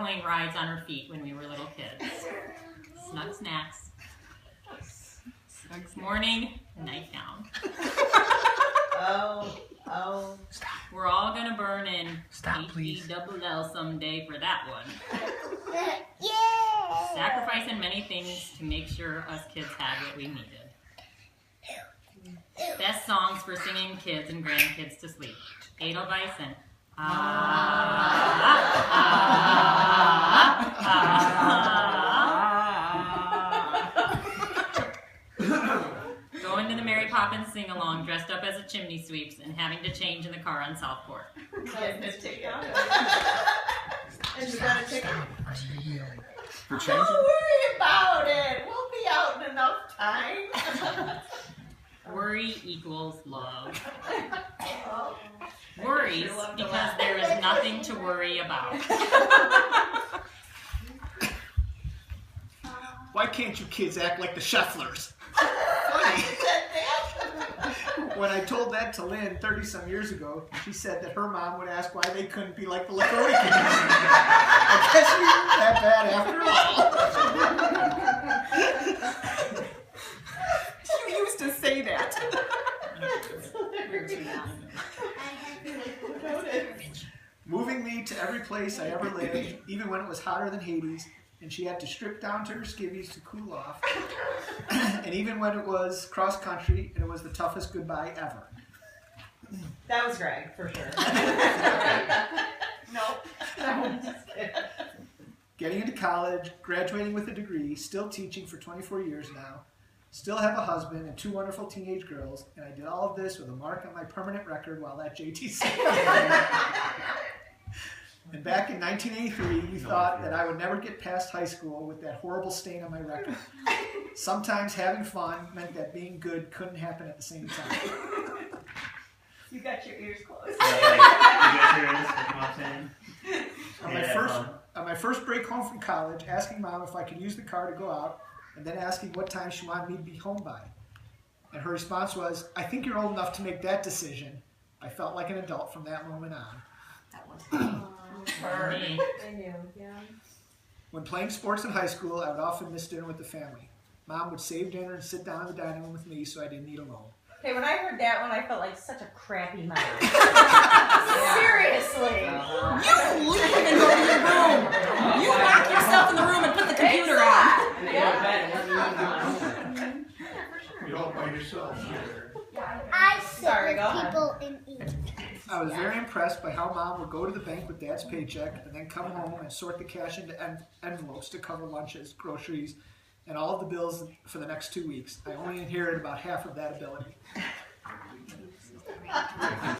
sparkling rides on her feet when we were little kids. Snug snacks. Morning and nightgown. Oh. Stop. We're all gonna burn in Please. H-E-double-L someday for that one. Yeah! Sacrificing many things to make sure us kids had what we needed. Best songs for singing kids and grandkids to sleep. Edelweiss and Going to the Mary Poppins sing-along dressed up as a chimney sweeps and having to change in the car on Southport. Getting a ticket. And you got a ticket? For Don't changing? worry about it. We'll be out in enough time. Worry equals love. Oh. Worries Sure love to because laugh. there is nothing to worry about. Why can't you kids act like the Schefflers? Funny. When I told that to Lynn 30-some years ago, she said that her mom would ask why they couldn't be like the Lakota kids. I guess we weren't that bad after all. You used to say that. Moving me to every place I ever lived, even when it was hotter than Hades, and she had to strip down to her skivvies to cool off. And even when it was cross country, and it was the toughest goodbye ever. That was Greg, for sure. Nope. No, just kidding. Getting into college, graduating with a degree, still teaching for 24 years now, still have a husband and 2 wonderful teenage girls, and I did all of this with a mark on my permanent record while at JTC. And back in 1983, you thought that I would never get past high school with that horrible stain on my record. Sometimes having fun meant that being good couldn't happen at the same time. You got your ears closed. You got your ears, what Mom's saying? On my first break home from college, asking Mom if I could use the car to go out, and then asking what time she wanted me to be home by. And her response was, "I think you're old enough to make that decision." I felt like an adult from that moment on. That was Me. I knew, yeah. When playing sports in high school, I would often miss dinner with the family. Mom would save dinner and sit down in the dining room with me so I didn't eat alone. Okay, when I heard that one, I felt like such a crappy mom. Seriously. You leave and go to your room. You lock yourself in the room and put the computer on. You're all by yourself. I sit Sorry, with go ahead. people and eat. I was very impressed by how Mom would go to the bank with Dad's paycheck and then come home and sort the cash into envelopes to cover lunches, groceries, and all of the bills for the next 2 weeks. I only inherited about half of that ability.